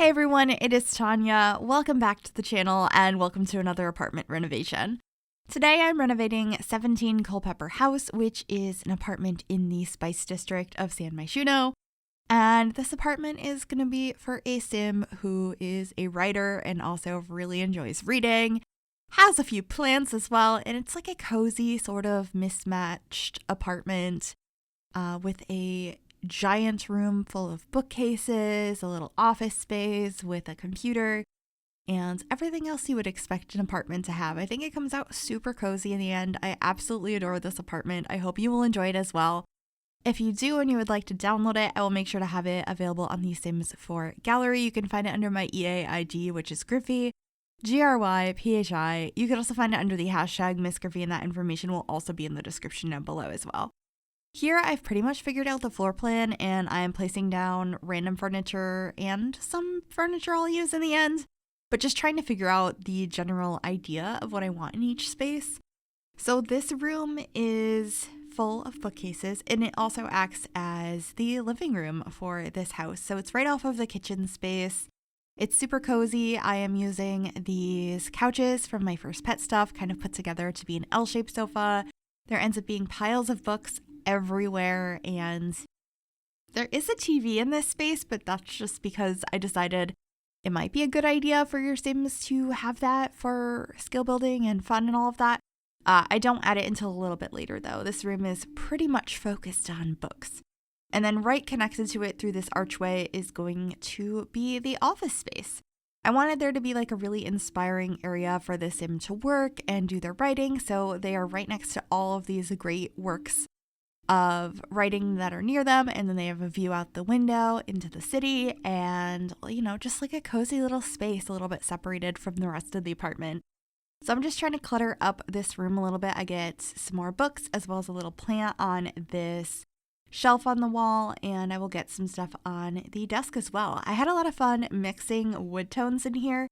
Hey everyone, it is Tanya. Welcome back to the channel and welcome to another apartment renovation. Today I'm renovating 17 Culpepper House, which is an apartment in the Spice District of San Myshuno. And this apartment is going to be for a sim who is a writer and also really enjoys reading, has a few plants as well, and it's like a cozy sort of mismatched apartment with a giant room full of bookcases, a little office space with a computer, and everything else you would expect an apartment to have. I think it comes out super cozy in the end. I absolutely adore this apartment. I hope you will enjoy it as well. If you do and you would like to download it, I will make sure to have it available on the Sims 4 gallery. You can find it under my EA ID, which is Gryphi, Gryphi. You can also find it under the hashtag MissGryphi, and that information will also be in the description down below as well. Here, I've pretty much figured out the floor plan, and I am placing down random furniture and some furniture I'll use in the end, but just trying to figure out the general idea of what I want in each space. So this room is full of bookcases, and it also acts as the living room for this house. So it's right off of the kitchen space. It's super cozy. I am using these couches from my first pet stuff, kind of put together to be an L-shaped sofa. There ends up being piles of books everywhere, and there is a TV in this space, but that's just because I decided it might be a good idea for your Sims to have that for skill building and fun and all of that. I don't add it until a little bit later though. This room is pretty much focused on books. And then right connected to it through this archway is going to be the office space. I wanted there to be like a really inspiring area for the Sim to work and do their writing, so they are right next to all of these great works of writing that are near them, and then they have a view out the window into the city and, you know, just like a cozy little space a little bit separated from the rest of the apartment. So I'm just trying to clutter up this room a little bit. I get some more books as well as a little plant on this shelf on the wall, and I will get some stuff on the desk as well. I had a lot of fun mixing wood tones in here,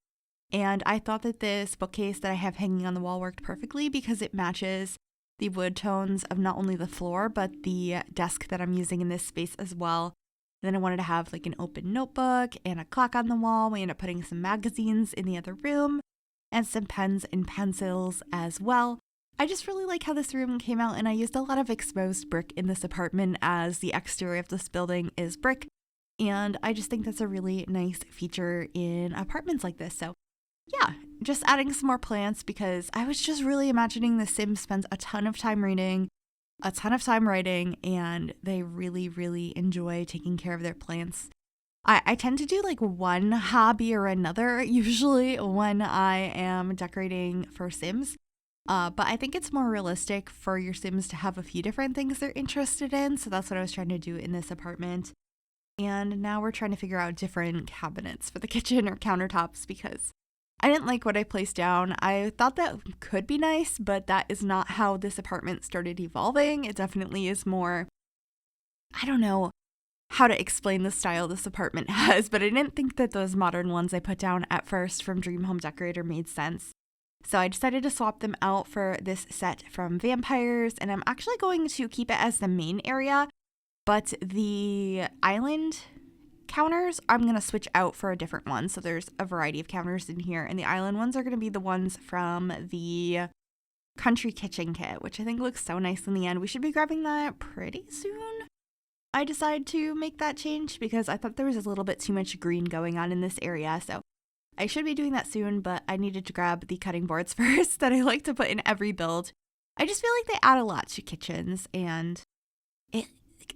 and I thought that this bookcase that I have hanging on the wall worked perfectly because it matches the wood tones of not only the floor, but the desk that I'm using in this space as well. And then I wanted to have like an open notebook and a clock on the wall. We ended up putting some magazines in the other room and some pens and pencils as well. I just really like how this room came out, and I used a lot of exposed brick in this apartment as the exterior of this building is brick. And I just think that's a really nice feature in apartments like this. So yeah, just adding some more plants because I was just really imagining the Sim spends a ton of time reading, a ton of time writing, and they really, really enjoy taking care of their plants. I tend to do like one hobby or another usually when I am decorating for Sims, but I think it's more realistic for your Sims to have a few different things they're interested in, so that's what I was trying to do in this apartment. And now we're trying to figure out different cabinets for the kitchen or countertops because I didn't like what I placed down. I thought that could be nice, but that is not how this apartment started evolving. It definitely is more, I don't know how to explain the style this apartment has, but I didn't think that those modern ones I put down at first from Dream Home Decorator made sense. So I decided to swap them out for this set from Vampires, and I'm actually going to keep it as the main area, but the island counters I'm going to switch out for a different one. So there's a variety of counters in here, and the island ones are going to be the ones from the country kitchen kit, which I think looks so nice in the end. We should be grabbing that pretty soon. I decided to make that change because I thought there was a little bit too much green going on in this area, so I should be doing that soon, but I needed to grab the cutting boards first that I like to put in every build. I just feel like they add a lot to kitchens, and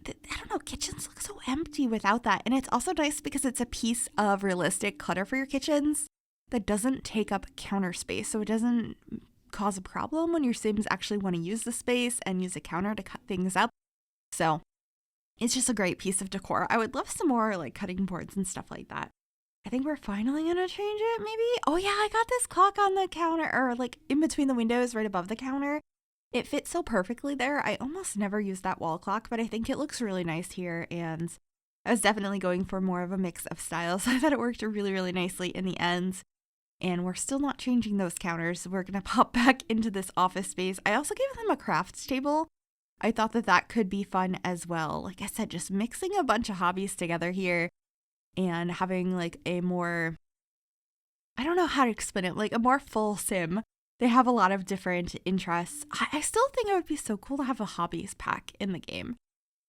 I don't know, kitchens look so empty without that. And it's also nice because it's a piece of realistic clutter for your kitchens that doesn't take up counter space. So it doesn't cause a problem when your Sims actually want to use the space and use a counter to cut things up. So it's just a great piece of decor. I would love some more like cutting boards and stuff like that. I think we're finally going to change it maybe. Oh yeah, I got this clock on the counter, or like in between the windows right above the counter. It fits so perfectly there. I almost never use that wall clock, but I think it looks really nice here, and I was definitely going for more of a mix of styles. I thought it worked really, really nicely in the end, and we're still not changing those counters. We're going to pop back into this office space. I also gave them a crafts table. I thought that that could be fun as well. Like I said, just mixing a bunch of hobbies together here. and having like a more, I don't know how to explain it, like a more full sim. They have a lot of different interests. I still think it would be so cool to have a hobbies pack in the game.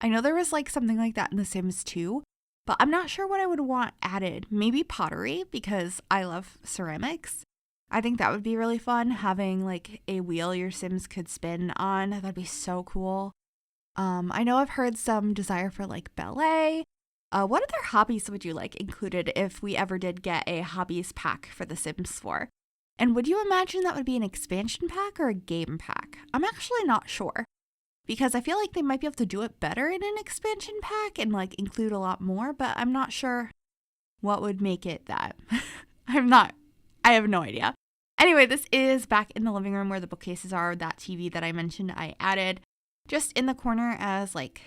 I know there was like something like that in The Sims 2, but I'm not sure what I would want added. Maybe pottery, because I love ceramics. I think that would be really fun, having like a wheel your Sims could spin on. That'd be so cool. I know I've heard some desire for like ballet. What other hobbies would you like included if we ever did get a hobbies pack for The Sims 4? And would you imagine that would be an expansion pack or a game pack? I'm actually not sure, because I feel like they might be able to do it better in an expansion pack and like include a lot more, but I'm not sure what would make it that. I have no idea. Anyway, this is back in the living room where the bookcases are. That TV that I mentioned I added just in the corner as like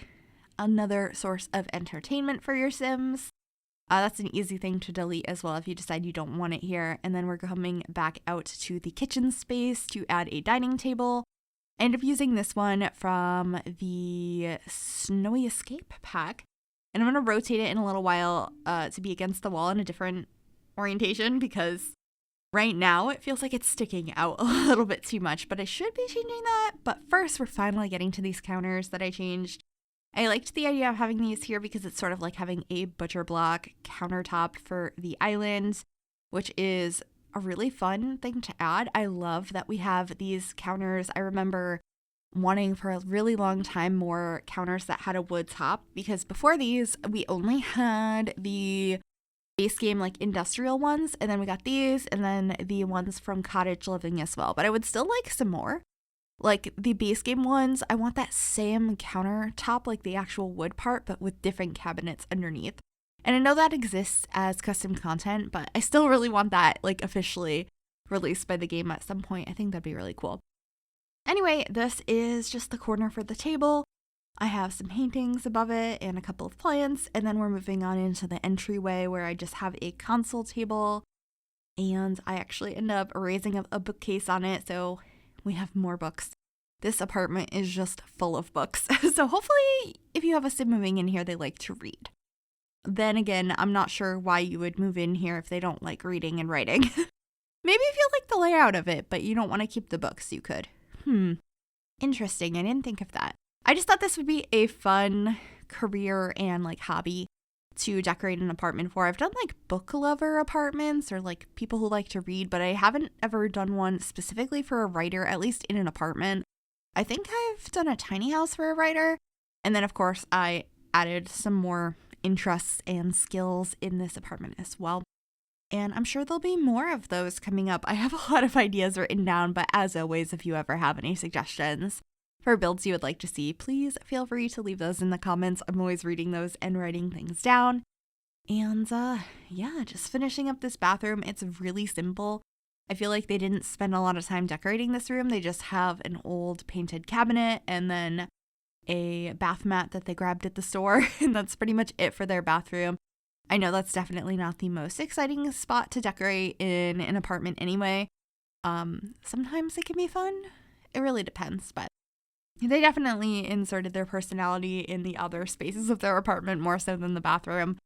another source of entertainment for your Sims. That's an easy thing to delete as well if you decide you don't want it here. And then we're coming back out to the kitchen space to add a dining table. I ended up using this one from the Snowy Escape pack. And I'm going to rotate it in a little while to be against the wall in a different orientation, because right now it feels like it's sticking out a little bit too much, but I should be changing that. But first, we're finally getting to these counters that I changed. I liked the idea of having these here because it's sort of like having a butcher block countertop for the island, which is a really fun thing to add. I love that we have these counters. I remember wanting for a really long time more counters that had a wood top, because before these, we only had the base game like industrial ones, and then we got these, and then the ones from cottage living as well. But I would still like some more. Like the base game ones, I want that same countertop, like the actual wood part, but with different cabinets underneath. And I know that exists as custom content, but I still really want that like officially released by the game at some point. I think that'd be really cool. Anyway, this is just the corner for the table. I have some paintings above it and a couple of plants, and then we're moving on into the entryway where I just have a console table, and I actually end up raising up a bookcase on it, so we have more books. This apartment is just full of books. So hopefully if you have a Sim moving in here, they like to read. Then again, I'm not sure why you would move in here if they don't like reading and writing. Maybe if you like the layout of it, but you don't want to keep the books, you could. Interesting. I didn't think of that. I just thought this would be a fun career and like hobby to decorate an apartment for. I've done like book lover apartments or like people who like to read, but I haven't ever done one specifically for a writer, at least in an apartment. I think I've done a tiny house for a writer. And then of course I added some more interests and skills in this apartment as well. And I'm sure there'll be more of those coming up. I have a lot of ideas written down, but as always, if you ever have any suggestions for builds you would like to see, please feel free to leave those in the comments. I'm always reading those and writing things down. And yeah, just finishing up this bathroom. It's really simple. I feel like they didn't spend a lot of time decorating this room. They just have an old painted cabinet and then a bath mat that they grabbed at the store. And that's pretty much it for their bathroom. I know that's definitely not the most exciting spot to decorate in an apartment anyway. Sometimes it can be fun. It really depends, but they definitely inserted their personality in the other spaces of their apartment more so than the bathroom.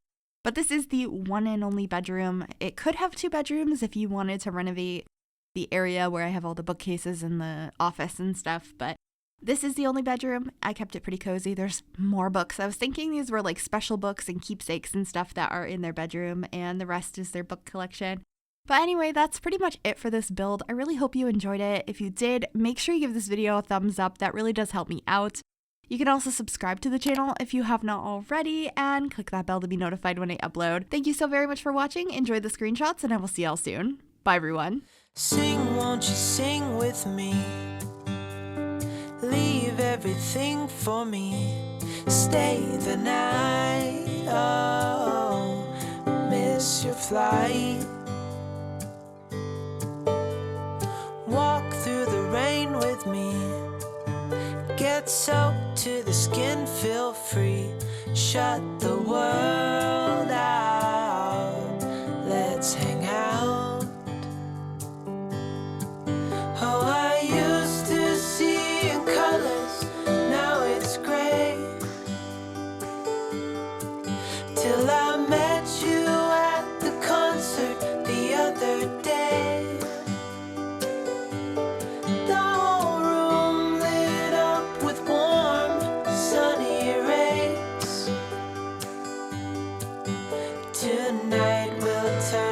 But this is the one and only bedroom. It could have 2 bedrooms if you wanted to renovate the area where I have all the bookcases and the office and stuff, but this is the only bedroom. I kept it pretty cozy. There's more books. I was thinking these were like special books and keepsakes and stuff that are in their bedroom, and the rest is their book collection. But anyway, that's pretty much it for this build. I really hope you enjoyed it. If you did, make sure you give this video a thumbs up. That really does help me out. You can also subscribe to the channel if you have not already, and click that bell to be notified when I upload. Thank you so very much for watching. Enjoy the screenshots, and I will see y'all soon. Bye, everyone. Sing, won't you sing with me? Leave everything for me. Stay the night. Oh, miss your flight. Walk through the rain with me. Get soaked to the skin, feel free. Shut the world out. Let's hang out. Oh, I used to see in colors, now it's gray. Till I met you. Tonight we'll turn